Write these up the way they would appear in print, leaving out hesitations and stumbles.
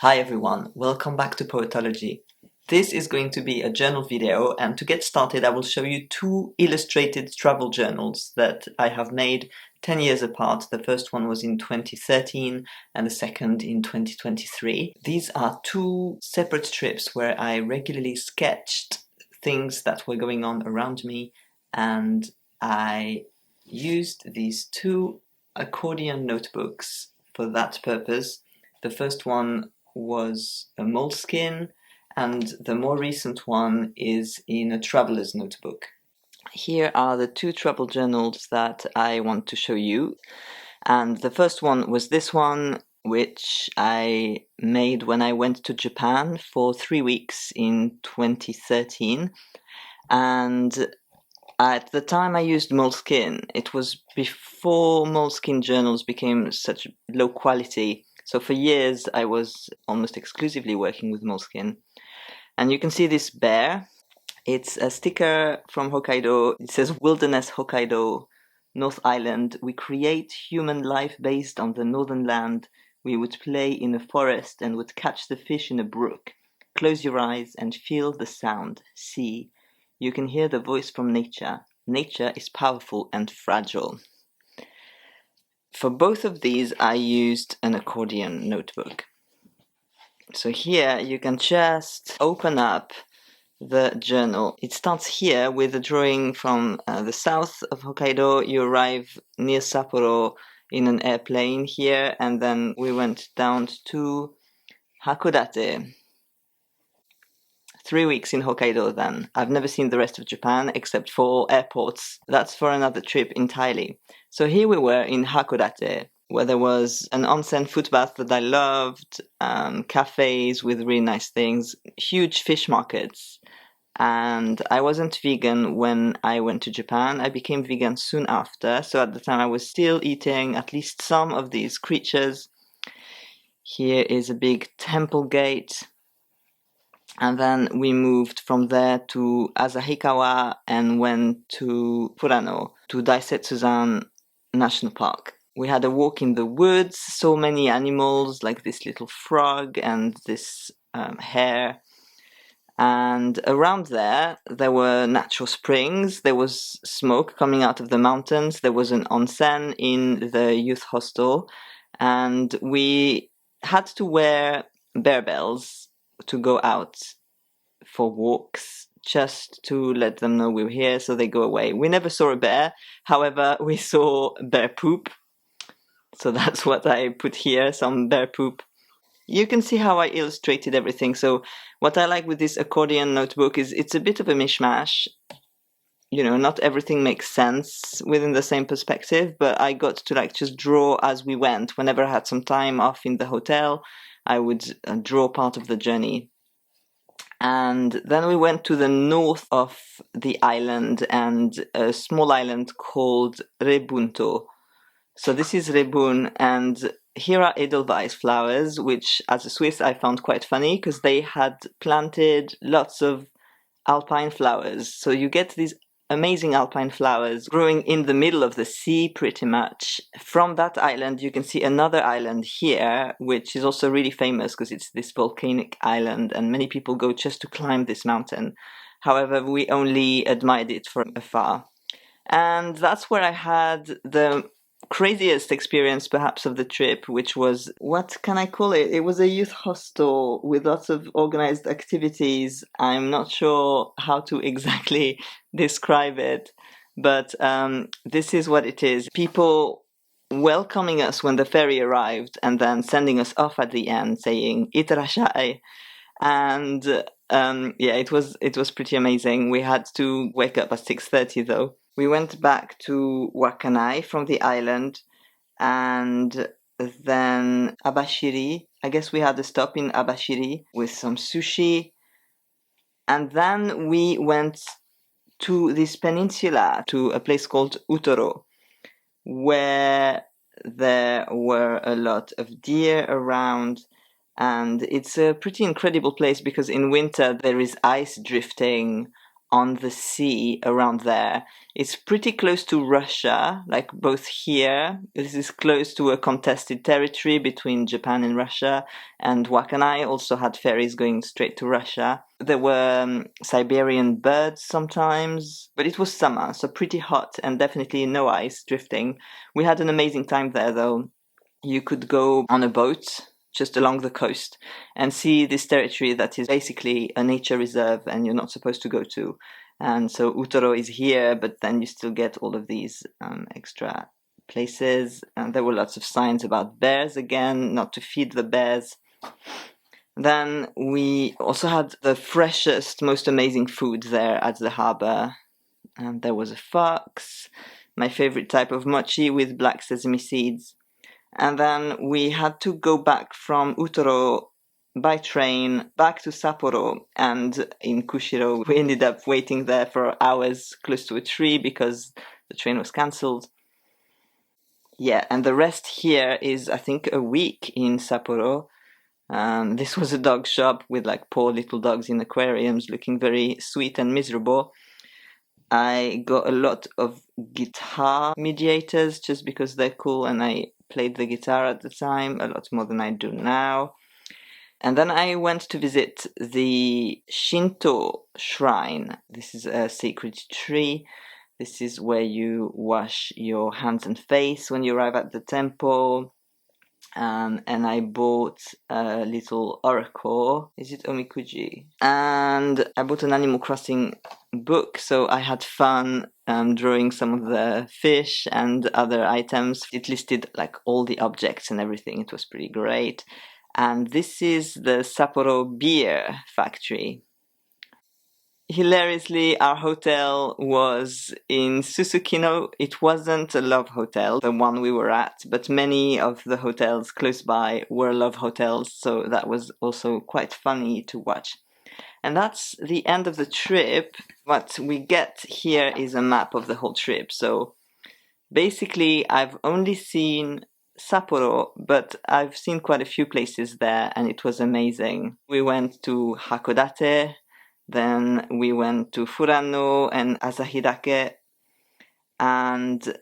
Hi everyone, welcome back to Poetology. This is going to be a journal video, and to get started I will show you two illustrated travel journals that I have made 10 years apart. The first one was in 2013 and the second in 2023. These are two separate trips where I regularly sketched things that were going on around me, and I used these two accordion notebooks for that purpose. The first one was a moleskin, and the more recent one is in a traveler's notebook. Here are the two travel journals that I want to show you, and the first one was this one, which I made when I went to Japan for 3 weeks in 2013, and at the time I used moleskin. It was before moleskin journals became such low quality. So for years I was almost exclusively working with moleskin. And you can see this bear. It's a sticker from Hokkaido. It says Wilderness Hokkaido, North Island. We create human life based on the northern land. We would play in a forest and would catch the fish in a brook. Close your eyes and feel the sound. See. You can hear the voice from nature. Nature is powerful and fragile. For both of these, I used an accordion notebook. So here you can just open up the journal. It starts here with a drawing from the south of Hokkaido. You arrive near Sapporo in an airplane here, and then we went down to Hakodate. 3 weeks in Hokkaido then. I've never seen the rest of Japan except for airports. That's for another trip entirely. So here we were in Hakodate, where there was an onsen footbath that I loved, cafes with really nice things, huge fish markets. And I wasn't vegan when I went to Japan. I became vegan soon after, so at the time I was still eating at least some of these creatures. Here is a big temple gate. And then we moved from there to Asahikawa and went to Furano, to Daisetsuzan National Park. We had a walk in the woods, so many animals, like this little frog and this hare. And around there were natural springs, there was smoke coming out of the mountains, there was an onsen in the youth hostel, and we had to wear bear bells to go out for walks, just to let them know we were here so they go away. We never saw a bear, however, we saw bear poop, so that's what I put here, some bear poop. You can see how I illustrated everything. So what I like with this accordion notebook is it's a bit of a mishmash. You know, not everything makes sense within the same perspective, but I got to just draw as we went. Whenever I had some time off in the hotel, I would draw part of the journey. And then we went to the north of the island and a small island called Rebunto. So this is Rebun, and here are Edelweiss flowers, which as a Swiss I found quite funny because they had planted lots of alpine flowers. So you get these amazing alpine flowers growing in the middle of the sea pretty much. From that island you can see another island here, which is also really famous because it's this volcanic island and many people go just to climb this mountain. However, we only admired it from afar. And that's where I had the craziest experience perhaps of the trip, which was, what can I call it? It was a youth hostel with lots of organized activities. I'm not sure how to exactly describe it, but this is what it is. People welcoming us when the ferry arrived and then sending us off at the end saying "Itarashai." And yeah, it was pretty amazing. We had to wake up at 6:30 though. We went back to Wakanai from the island, and then Abashiri. I guess we had a stop in Abashiri with some sushi. And then we went to this peninsula, to a place called Utoro, where there were a lot of deer around. And it's a pretty incredible place because in winter there is ice drifting on the sea around there. It's pretty close to Russia, like both here. This is close to a contested territory between Japan and Russia, and Wakanai also had ferries going straight to Russia. There were Siberian birds sometimes, but it was summer, so pretty hot and definitely no ice drifting. We had an amazing time there though. You could go on a boat just along the coast and see this territory that is basically a nature reserve and you're not supposed to go to. And so Utoro is here, but then you still get all of these extra places. And there were lots of signs about bears again, not to feed the bears. Then we also had the freshest, most amazing food there at the harbor. And there was a fox, my favorite type of mochi with black sesame seeds. And then we had to go back from Utoro by train back to Sapporo, and in Kushiro we ended up waiting there for hours close to a tree because the train was cancelled. Yeah, and the rest here is I think a week in Sapporo. This was a dog shop with like poor little dogs in aquariums looking very sweet and miserable. I got a lot of guitar mediators just because they're cool and I played the guitar at the time, a lot more than I do now. And then I went to visit the Shinto shrine. This is a sacred tree. This is where you wash your hands and face when you arrive at the temple. And I bought a little oracle. Is it Omikuji? And I bought an Animal Crossing book, so I had fun drawing some of the fish and other items. It listed like all the objects and everything. It was pretty great. And this is the Sapporo beer factory. Hilariously, our hotel was in Susukino. It wasn't a love hotel, the one we were at, but many of the hotels close by were love hotels, so that was also quite funny to watch. And that's the end of the trip. What we get here is a map of the whole trip. So basically, I've only seen Sapporo, but I've seen quite a few places there, and it was amazing. We went to Hakodate. Then we went to Furano and Asahidake, and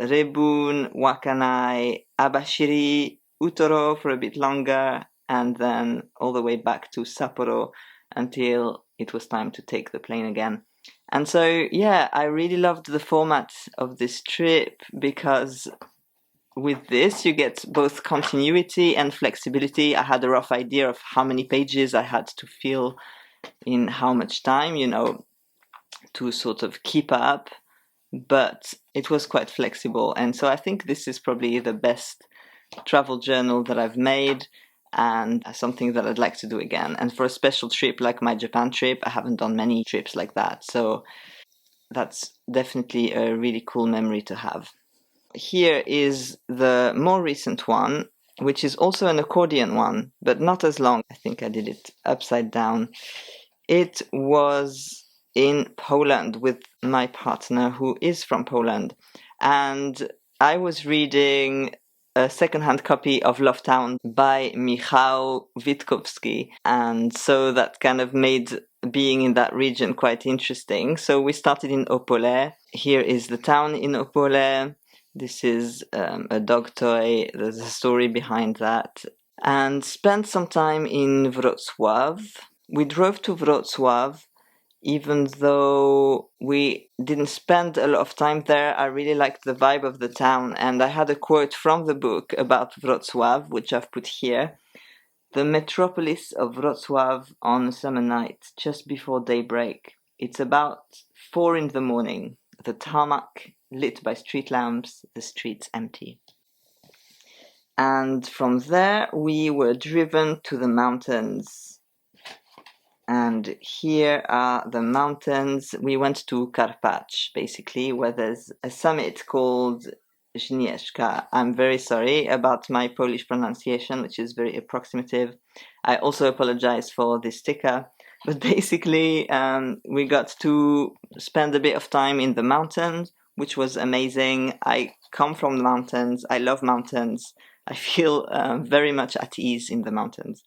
Rebun, Wakanai, Abashiri, Utoro for a bit longer, and then all the way back to Sapporo until it was time to take the plane again. And so, yeah, I really loved the format of this trip because with this you get both continuity and flexibility. I had a rough idea of how many pages I had to fill in how much time, to sort of keep up, but it was quite flexible. And so I think this is probably the best travel journal that I've made and something that I'd like to do again. And for a special trip like my Japan trip, I haven't done many trips like that. So that's definitely a really cool memory to have. Here is the more recent one, which is also an accordion one, but not as long. I think I did it upside down. It was in Poland with my partner who is from Poland. And I was reading a second-hand copy of Love Town by Michał Witkowski. And so that kind of made being in that region quite interesting. So we started in Opole. Here is the town in Opole. This is a dog toy. There's a story behind that. And spent some time in Wrocław. We drove to Wrocław, even though we didn't spend a lot of time there. I really liked the vibe of the town, and I had a quote from the book about Wrocław, which I've put here. The metropolis of Wrocław on a summer night, just before daybreak. It's about 4 a.m. The tarmac lit by street lamps, the streets empty. And from there, we were driven to the mountains. And here are the mountains. We went to Karpacz, basically, where there's a summit called Żnieszka. I'm very sorry about my Polish pronunciation, which is very approximative. I also apologize for this sticker. But basically, we got to spend a bit of time in the mountains, which was amazing. I come from the mountains. I love mountains. I feel very much at ease in the mountains.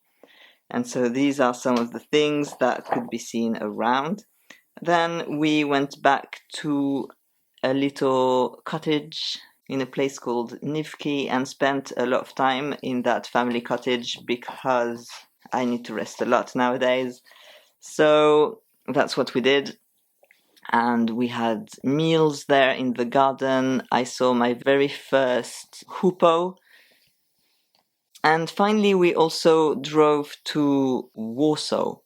And so these are some of the things that could be seen around. Then we went back to a little cottage in a place called Nivki and spent a lot of time in that family cottage because I need to rest a lot nowadays. So that's what we did. And we had meals there in the garden. I saw my very first hoopoe. And finally, we also drove to Warsaw,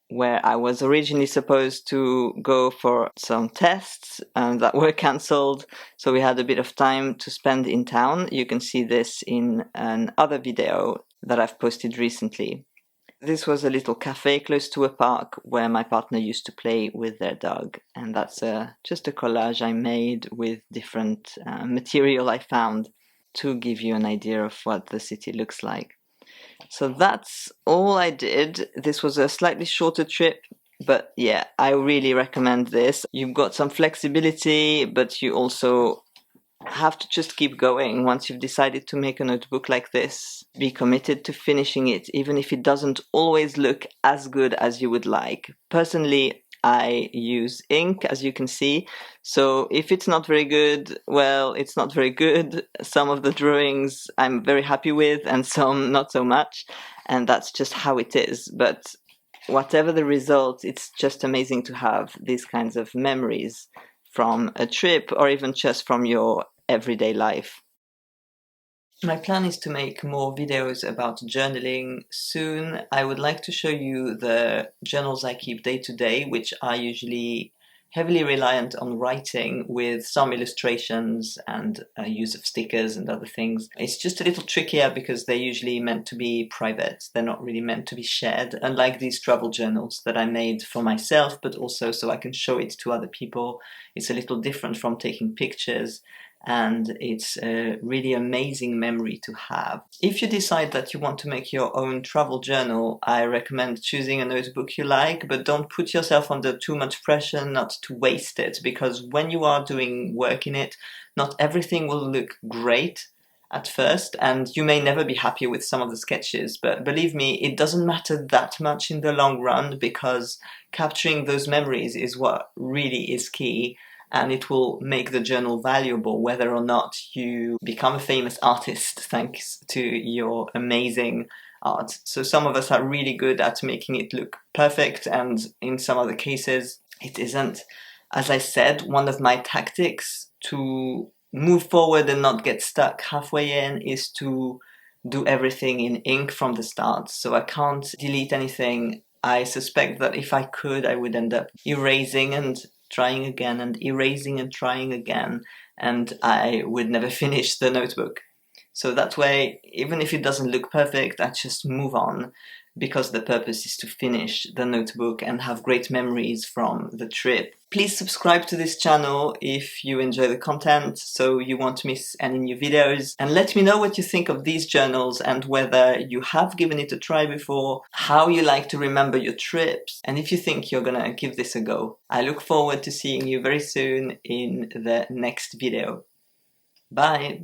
where I was originally supposed to go for some tests and that were cancelled. So we had a bit of time to spend in town. You can see this in another video that I've posted recently. This was a little cafe close to a park where my partner used to play with their dog. And that's just a collage I made with different material I found to give you an idea of what the city looks like. So that's all I did. This was a slightly shorter trip, but yeah, I really recommend this. You've got some flexibility, but you also have to just keep going. Once you've decided to make a notebook like this, be committed to finishing it, even if it doesn't always look as good as you would like. Personally, I use ink, as you can see. So if it's not very good, well, it's not very good. Some of the drawings I'm very happy with and some not so much. And that's just how it is. But whatever the result, it's just amazing to have these kinds of memories from a trip or even just from your everyday life. My plan is to make more videos about journaling soon. I would like to show you the journals I keep day to day, which are usually heavily reliant on writing with some illustrations and use of stickers and other things. It's just a little trickier because they're usually meant to be private. They're not really meant to be shared, unlike these travel journals that I made for myself, but also so I can show it to other people. It's a little different from taking pictures, and it's a really amazing memory to have. If you decide that you want to make your own travel journal, I recommend choosing a notebook you like, but don't put yourself under too much pressure not to waste it, because when you are doing work in it, not everything will look great at first, and you may never be happy with some of the sketches, but believe me, it doesn't matter that much in the long run, because capturing those memories is what really is key. And it will make the journal valuable whether or not you become a famous artist thanks to your amazing art. So some of us are really good at making it look perfect, and in some other cases it isn't. As I said, one of my tactics to move forward and not get stuck halfway in is to do everything in ink from the start. So I can't delete anything. I suspect that if I could, I would end up erasing and trying again and erasing and trying again, and I would never finish the notebook. So that way, even if it doesn't look perfect, I just move on, because the purpose is to finish the notebook and have great memories from the trip. Please subscribe to this channel if you enjoy the content, so you won't miss any new videos. And let me know what you think of these journals and whether you have given it a try before, how you like to remember your trips, and if you think you're gonna give this a go. I look forward to seeing you very soon in the next video. Bye!